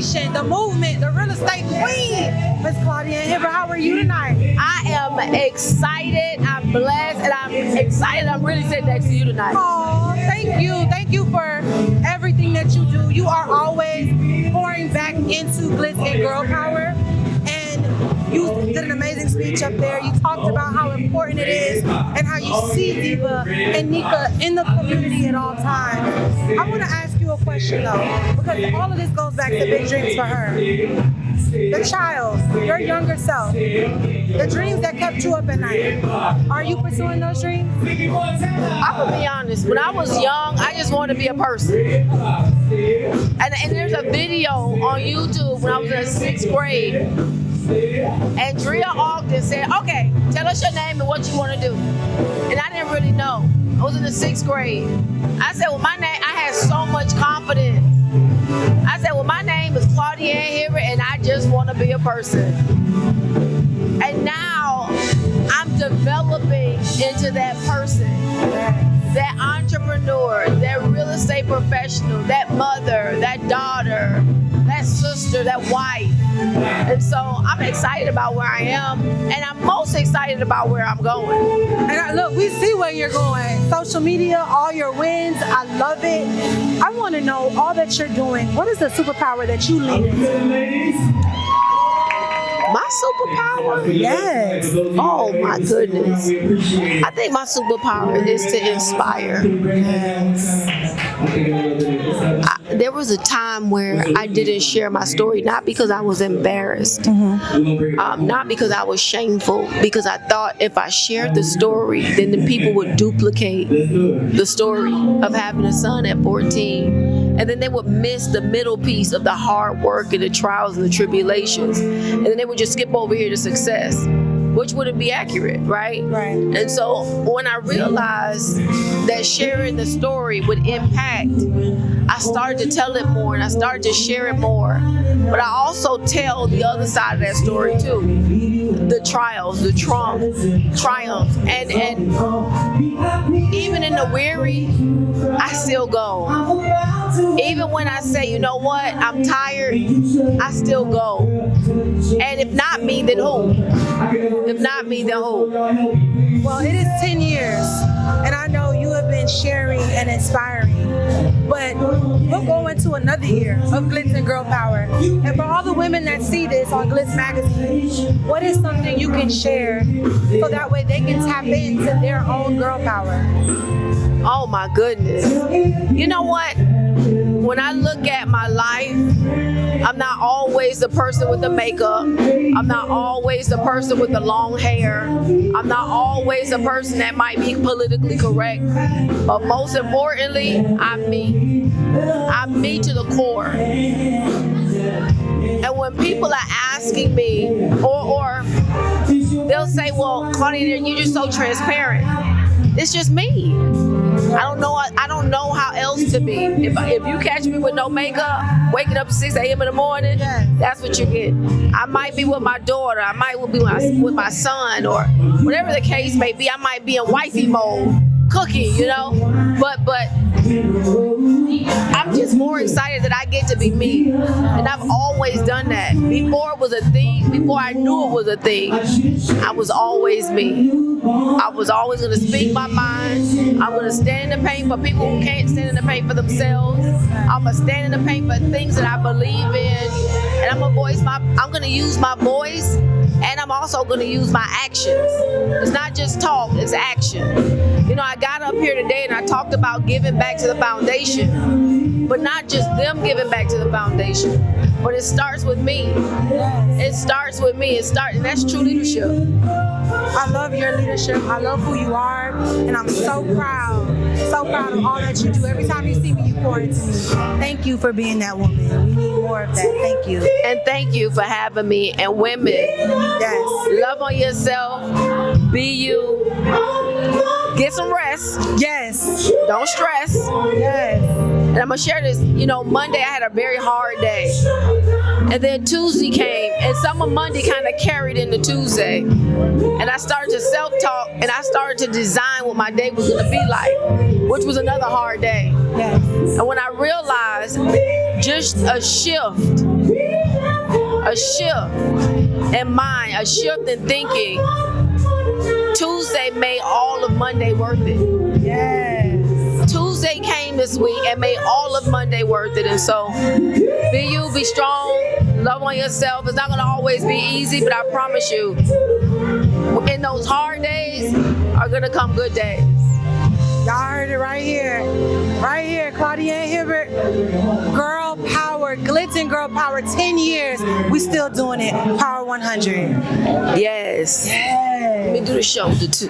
generation, the movement, the real estate queen, Miss Claudienne Hibbert. How are you tonight? I am excited, I'm blessed, and I'm excited. I'm really sitting next to you tonight. Oh, thank you. Thank you for everything that you do. You are always pouring back into Glitz Girlpower. And you did an amazing speech up there. You talked about how important it is and how you see Diva and Nika in the community at all times. I want to ask you a question though, because all of this goes back to big dreams for her. The child, your younger self, the dreams that kept you up at night. Are you pursuing those dreams? I'm gonna be honest, when I was young, I just wanted to be a person. And there's a video on YouTube when I was in the 6th grade. And Drea Ogden said, okay, tell us your name and what you want to do. And I didn't really know. I was in the 6th grade. I said, well, my name, I had so much confidence. I said, well, my name is Claudienne Hibbert and I just want to be a person. And now I'm developing into that person, that entrepreneur, that real estate professional, that mother, that daughter, that sister, that wife. And so I'm excited about where I am, and I'm most excited about where I'm going. And look, we see where you're going. Social media, all your wins, I love it. I want to know all that you're doing. What is the superpower that you lean into? My superpower? Yes. Oh my goodness. I think my superpower is to inspire. There was a time where I didn't share my story, not because I was embarrassed, not because I was shameful, because I thought if I shared the story, then the people would duplicate the story of having a son at 14. And then they would miss the middle piece of the hard work and the trials and the tribulations. And then they would just skip over here to success, which wouldn't be accurate, right? Right. And so when I realized that sharing the story would impact, I started to tell it more and I started to share it more. But I also tell the other side of that story too. The trials, the triumphs. And even in the weary, I still go. Even when I say, you know what, I'm tired, I still go. And if not me, then who? If not me, then who? Well, it is 10 years, and I know you have been sharing and inspiring. But we'll go into another year of Glitz and Girl Power. And for all the women that see this on Glitz Magazine, what is something you can share so that way they can tap into their own girl power? Oh my goodness. You know what? When I look at my life, I'm not always the person with the makeup. I'm not always the person with the long hair. I'm not always the person that might be politically correct. But most importantly, I'm me. I'm me to the core. And when people are asking me, or they'll say, well, Claudienne, you're just so transparent. It's just me. I don't know how else to be. If you catch me with no makeup, waking up at 6 a.m. in the morning, that's what you get. I might be with my daughter, I might be with my son, or whatever the case may be. I might be in wifey mode, cooking, you know. But I'm just more excited that I get to be me. And I've always done that. Before it was a thing, before I knew it was a thing, I was always me. I was always going to speak my mind. I'm going to stand in the pain for people who can't stand in the pain for themselves. I'm going to stand in the pain for things that I believe in. And I'm going to use my voice, and I'm also going to use my actions. It's not just talk, it's action. You know, I got up here today and I talked about giving back to the foundation, but not just them giving back to the foundation, but it starts with me. It starts with me. And that's true leadership. I love your leadership. I love who you are, and I'm so proud of all that you do. Every time you see me, you pour into me. Thank you for being that woman. We need more of that. Thank you. And thank you for having me. And women, yes, love on yourself. Be you. Get some rest. Yes. Don't stress. Yes. And I'm going to share this. You know, Monday I had a very hard day. And then Tuesday came, and some of Monday kind of carried into Tuesday. And I started to self-talk, and I started to design what my day was going to be like, which was another hard day. Yes. And when I realized just a shift a shift in mind, a shift in thinking. Tuesday made all of Monday worth it. Yes. Tuesday came this week and made all of Monday worth it. And so be you, be strong, love on yourself. It's not going to always be easy, but I promise you, in those hard days are going to come good days. Y'all heard it right here. Right here, Claudienne Hibbert. Girl Power, Glitz and Girl Power, 10 years. We still doing it. Power 100. Yes. Yes. Let me do the shoulder too.